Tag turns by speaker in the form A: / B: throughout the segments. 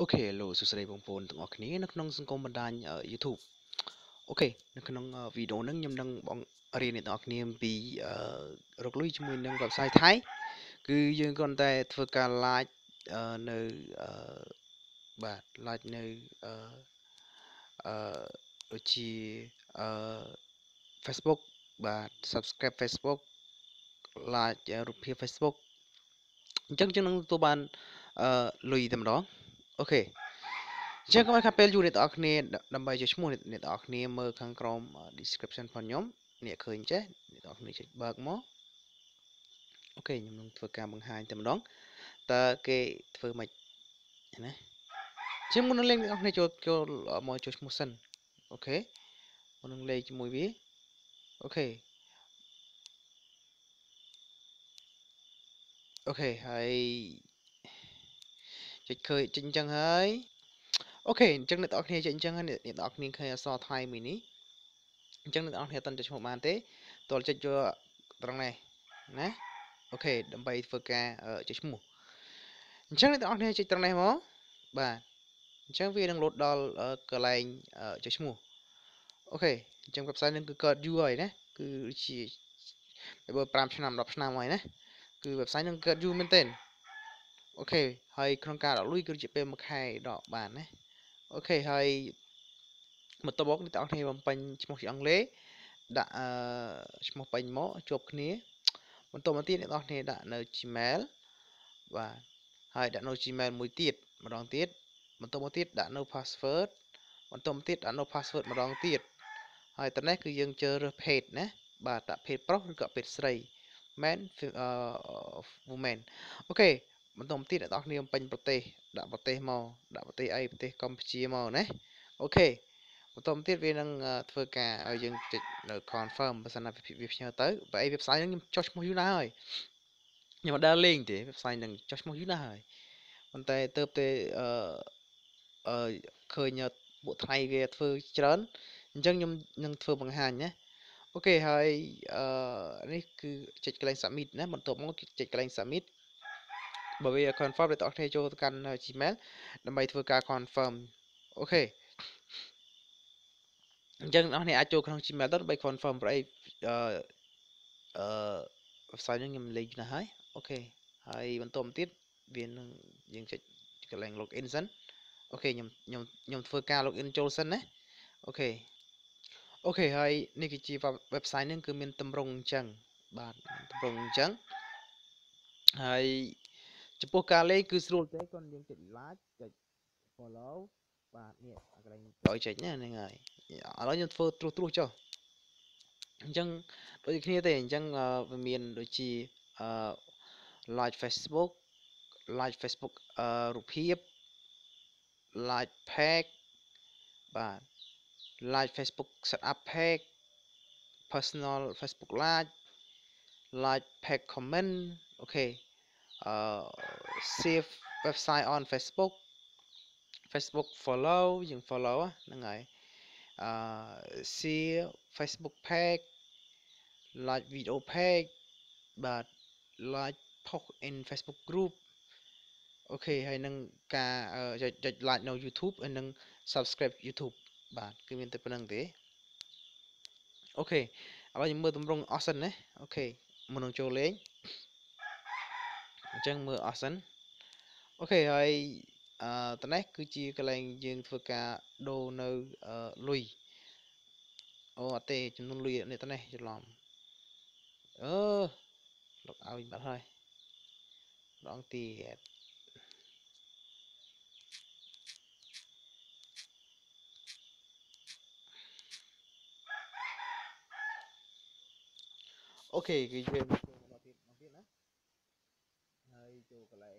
A: Ok, hello,សួស្តីបងប្អូនទាំងអស់គ្នានៅក្នុងសង្គមបណ្ដាញ YouTube អូខេនៅក្នុងវីដេអូនេះខ្ញុំនឹងបងរៀនអ្នកទាំងអស់គ្នាអំពីរកលុយជាមួយនឹង website ថៃគឺយើងគ្រាន់តែធ្វើការ like នៅបាទ like នៅដូចជាFacebook បាទ subscribe Facebook like រូបភាព Facebook អញ្ចឹងយើងនឹងទទួលបានលុយតែម្ដងអូខេអញ្ចឹងកុំឲ្យខាតពេលយូរអ្នកទាំងអស់គ្នាដើម្បីជាឈ្មោះអ្នកទាំងអស់គ្នាមើលខាងក្រោម description ផងខ្ញុំអ្នកឃើញចេះអ្នកទាំងអស់គ្នាចុចបើកមកអូខេខ្ញុំនឹងធ្វើការបង្ហាញតែម្ដងតើគេធ្វើម៉េចណាជាងមុននឹងលេងអ្នកទាំងអស់គ្នាចូលមកចូលឈ្មោះសិនអូខេមុននឹងលេងជាមួយវាអូខេអូខេហើយចុចឃើញចេញអញ្ចឹងហើយអូខេអញ្ចឹងអ្នកទាំងអស់គ្នាចេញអញ្ចឹងហើយអ្នកទាំងអស់គ្នាឃើញអក្សរថៃមួយនេះអញ្ចឹងអ្នកទាំងអស់គ្នាអត់ទាន់ចុចឈ្មោះបានទេតើចុចយកត្រង់នេះណាអូខេដើម្បីធ្វើការចុចឈ្មោះអញ្ចឹងអ្នកទាំងអស់គ្នាចុចត្រង់នេះមកបាទអញ្ចឹងវានឹងលោតដល់កន្លែងចុចឈ្មោះអូខេអញ្ចឹង website នឹងគឺកើតយូរហើយណាគឺជាបើ5ឆ្នាំ10ឆ្នាំហើយណាគឺ website នឹងកើតយូរមែនទែនអូខេហើយក្នុងការដកលុយគឺជាពេល1ខែដកបានណាអូខេហើយបន្ទាប់មកអ្នកទាំងអស់គ្នាបំពេញឈ្មោះជាអង់គ្លេសដាក់ឈ្មោះពេញមកជាប់គ្នាបន្ទាប់មកទៀតអ្នកទាំងអស់គ្នាដាក់នៅ Gmail បាទហើយដាក់នៅ Gmail មួយទៀតម្ដងទៀតបន្ទាប់មកទៀតដាក់នៅ password បន្ទាប់មកទៀតដាក់នៅ password ម្ដងទៀតហើយតនេះគឺយើងជើរើស page ណាបាទដាក់ page ប្រុសឬក៏ page ស្រី men women អូខេបន្តមកទៀតអ្នកនរគ្នាបំពេញប្រទេសដាក់ប្រទេសមកដាក់ប្រទេសអីប្រទេសកម្ពុជាមកណាអូខេបន្តមកទៀតវានឹងធ្វើការឲ្យយើងចុចនៅ confirm បើសិនណាវាផ្ញើទៅបើអី website ហ្នឹងខ្ញុំចុះឈ្មោះយូរណាស់ហើយខ្ញុំអត់ដើរលេងទេ website ហ្នឹងចុះឈ្មោះយូរណាស់ហើយប៉ុន្តែទៅតែឃើញពួកថៃវាធ្វើច្រើនអញ្ចឹងខ្ញុំនឹងធ្វើបង្ហាញណាអូខេហើយនេះគឺចុចកន្លែង submit ណាបន្ទាប់មកចុចកន្លែង submit បើវា confirm អ្នកទាំងអស់គ្នាចូលទៅកាន់ Gmail ដើម្បីធ្វើការ confirm អូខេអញ្ចឹងអ្នកនរអាចចូលក្នុង Gmail ទៅដើម្បី confirm ប្រអីwebsite ហ្នឹងខ្ញុំលេងណាស់ហើយអូខេហើយបន្តមកទៀតវានឹងយើងចុចកន្លែង login សិនអូខេខ្ញុំធ្វើការ login ចូលសិនណាអូខេអូខេហើយនេះគឺជា website ហ្នឹងគឺមានតម្រង់អញ្ចឹងបាទតម្រង់អញ្ចឹងហើយចំពោះការលេងគឺស្រួលទេគាត់យើងចុច like ចុច follow បាទនេះកន្លែងឲ្យចុចណាហ្នឹងហើយឥឡូវខ្ញុំធ្វើត្រួសចុះអញ្ចឹងដូចគ្នាទេអញ្ចឹងវាមានដូចជាlike Facebook like រូបភាព like page បាទ like Facebook set up page personal Facebook like page comment អូខេsave website on Facebook follow យើង follow ហ្នឹងហើយshare Facebook page like video page បាទ like post in Facebook group អូខេហើយនឹងការចុច like នៅ YouTube ហើយនឹង subscribe YouTube បាទគឺមានតែប៉ុណ្្នឹងទេអូខេឥឡូវយើងមើលតម្រង់អស់សិនណាអូខេមុននឹងចូលលេងអញ្ចឹងមើលអស់សិនអូខេហើយតនេះគឺជាកន្លែងយើងធ្វើការដូរនៅលុយអូអត់ទេចំនួនលុយនេះតនេះច្រឡំលុកឲ្យបាត់ហើយម្ដងទៀតអូខេគឺយើងចូលមកដល់ទៀតណាហើយចូលកន្លែង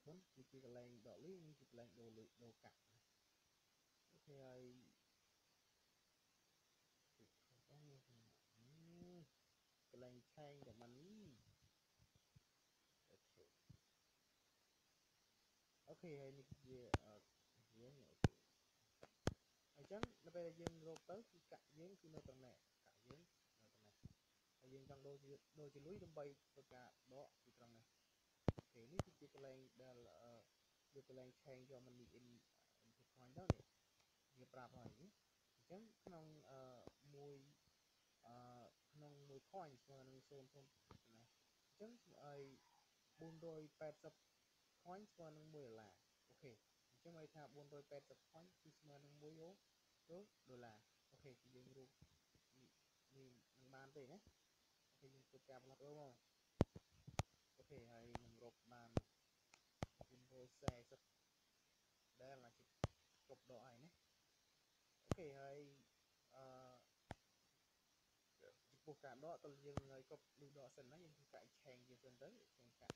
A: ខុនគឺជាកន្លែងដកលុយនេះជាកន្លែងដូរលុយដូរកាក់អូខេហើយកន្លែងឆែងតែមិនអូខេហើយនេះជាយើងអូខេអញ្ចឹងដល់ពេលយើងរកទៅគឺកាក់យើងគឺនៅត្រង់នេះកាក់យើងនៅត្រង់នេះហើយយើងចង់ដូរជាលុយដើម្បីធ្វើការដកពីត្រង់នេះអូខេនេះគឺជាកន្លែ យកកន្លែង change យកมัน in input point ទៅនេះវាប្រាប់ហើយនេះអញ្ចឹងក្នុងមួយក្នុងមួយ coin ស្មើនឹង0.0ណាអញ្ចឹងឲ្យ480 coin ស្មើនឹង1ដុល្លារអូខេអញ្ចឹងឲ្យថា480 coin គឺស្មើនឹង1ដុល្លារអូខេយើងរូបនេះនឹងបានទេណាអូខេយើងធ្វើការបន្លត់មកអូខេហើយនឹងរកបាន440ដែលណាជាគ្រប់ដកហើយណាអូខេហើយអឺចំពោះការដកតើយើងឲ្យគ្រប់លុយដកសិនណាយើងធ្វើការ exchange វាសិនទៅ exchange កាក់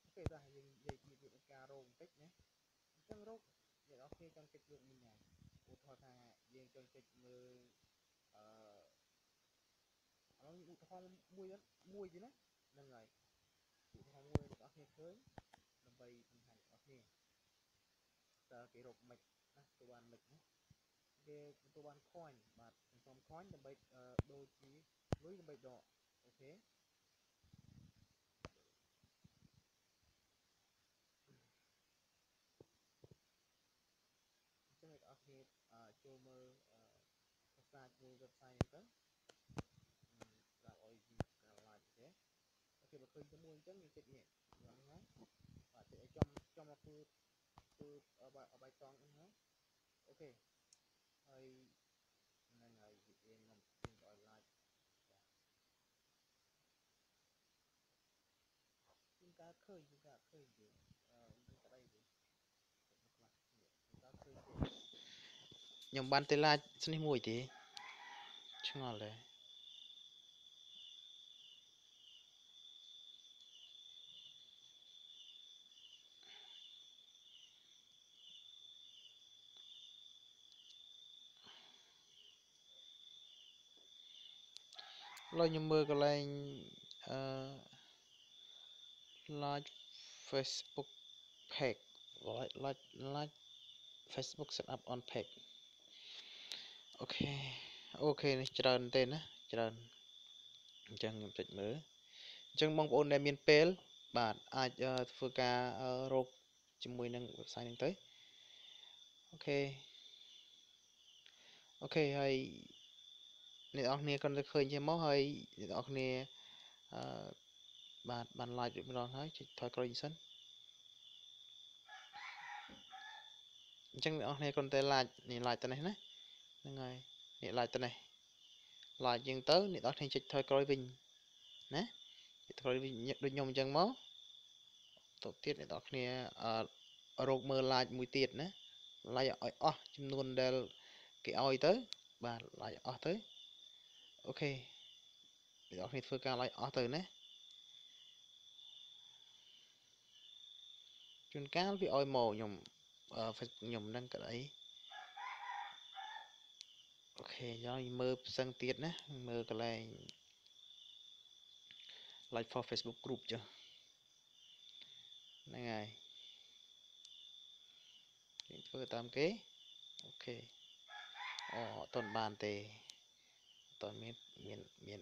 A: អូខេដល់យើងនិយាយពីរបៀបការរកបន្តិចណាអញ្ចឹងរកអ្នកនរគ្នាចង់ចុចយកមីញ៉ាឧទាហរណ៍ថាយើងចង់ចុចមើលឥឡូវឧទាហរណ៍មួយទេណាហ្នឹងហើយឧទាហរណ៍មួយអ្នកនរគ្នាឃើញដើម្បីបង្ហាញអ្នកនរគ្នាតើគេរកមិនណាទៅបានមិនណាគេទទួលបាន coin បាទសន្សំ coin ដើម្បីដូចជាលុយដើម្បីដកអូខេអញ្ចឹងអ្នកនរគ្នាចូលមើលភាសាជាមួយ website ហ្នឹងទៅប្រាប់ឲ្យយើងការ live ទេអូខេបើឃើញទៅមួយអញ្ចឹងយើងចុចនេះហ្នឹងហើយបាទចុចឲ្យចំមកធ្វើបាយតងហ្នឹងហើយអូខេហើយហ្នឹងហើយយើងខ្ញុំឲ្យ live យើងកើតឃើញយើងកើតឃើញយើងក្តីវិញយើងកើតឃើញទេខ្ញុំបានទៅឡាចស្នេះមួយទេឆ្ងល់ដែរឡើយខ្ញុំមើលកន្លែងអឺ large Facebook page like Facebook set up on page អូខេនេះច្រើនទេណាច្រើនអញ្ចឹងខ្ញុំចុចមើលអញ្ចឹងបងប្អូនដែលមានពេលបាទអាចធ្វើការរកជាមួយនឹង website ហ្នឹងទៅអូខេហើយអ្នកនរគ្នាគាត់ទៅឃើញជាមកហើយអ្នកនរគ្នាអឺបាទបាន live ម្ដងហើយចុចថយក្រោយសិនអញ្ចឹងអ្នកនរគ្នាគាត់ទៅ live នេះ live ទៅនេះណាហ្នឹងហើយនេះ live ទៅនេះ live យើងទៅអ្នកនរគ្នាចុចថយក្រោយវិញណាចុចថយវិញដូចខ្ញុំអញ្ចឹងមកទៅទៀតអ្នកនរគ្នារកមើល live មួយទៀតណា live ឲ្យអស់ចំនួនដែលគេឲ្យទៅបាទ live អស់ទៅអូខេអ្នកនរគ្នាធ្វើការ live អស់ទៅណាជួនកាលវាឲ្យមកខ្ញុំ Facebook ខ្ញុំហ្នឹងក៏អីអូខេយកមើលផ្សឹងទៀតណាមើលកន្លែង like for Facebook group ចុះហ្នឹងហើយយើងធ្វើតាមគេអូខេអូអត់ទាន់បានទេអត់ទាន់មាន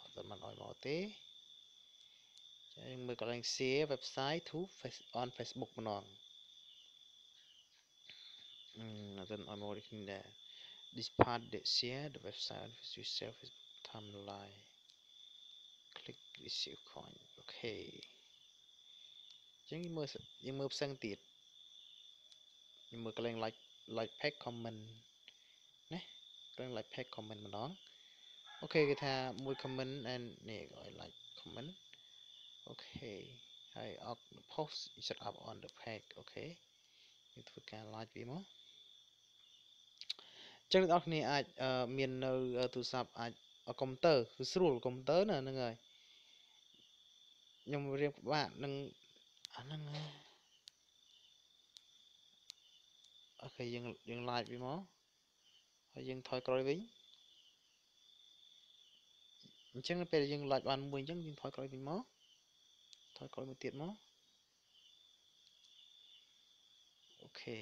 A: អត់ទាន់បានឲ្យមកទេចាយើងមើលកន្លែង share website to on Facebook ម្ដងអត់ទាន់ឲ្យមកដូចគ្នាដែរ this part that share the website of yourself Facebook timeline click receive coin អូខេអញ្ចឹងយើងមើលផ្សឹងទៀតយើងមើលកន្លែង like page comment ណាកន្លែង like page comment ម្ដងអូខេគេថាមួយ comment and នេះឲ្យ like comment អូខេហើយ post set up on the page អូខេយើងធ្វើការ like វាមកអញ្ចឹងអ្នកនរគ្នាអាចមាននៅទូរស័ព្ទអាចកុំព្យូទ័រគឺស្រួលកុំព្យូទ័រណាហ្នឹងហើយខ្ញុំរៀបពិបាកនឹងអាហ្នឹងអូខេយើង like វាមកហើយយើងថយក្រោយវិញអញ្ចឹងពេលយើង like បានមួយអញ្ចឹងយើងថយក្រោយវិញមកថយក្រោយមួយទៀតមកអូខេ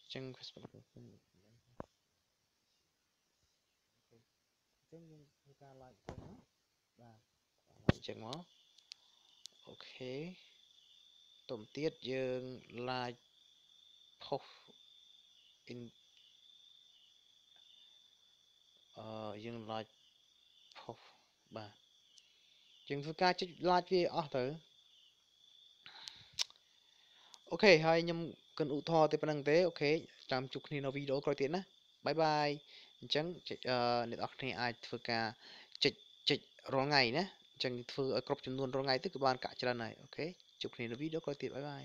A: អញ្ចឹង Facebook អញ្ចឹងយើងធ្វើការ like ទៅណាបាទ like អញ្ចឹងមកអូខេ តមទៀតយើង like post in យើង like post បាទយើងធ្វើការចុច like វាអស់ទៅអូខេហើយខ្ញុំគិនឧទាហរណ៍ទៅប៉ុណ្្នឹងទេអូខេចាំជួបគ្នានៅវីដេអូក្រោយទៀតណាបាយបាយអញ្ចឹងអ្នកនរគ្នាអាចធ្វើការចុចរាល់ថ្ងៃណាអញ្ចឹងធ្វើឲ្យគ្រប់ចំនួនរាល់ថ្ងៃទៅក៏បានកាក់ច្រើនហើយអូខេជួបគ្នានៅវីដេអូក្រោយទៀតបាយបាយ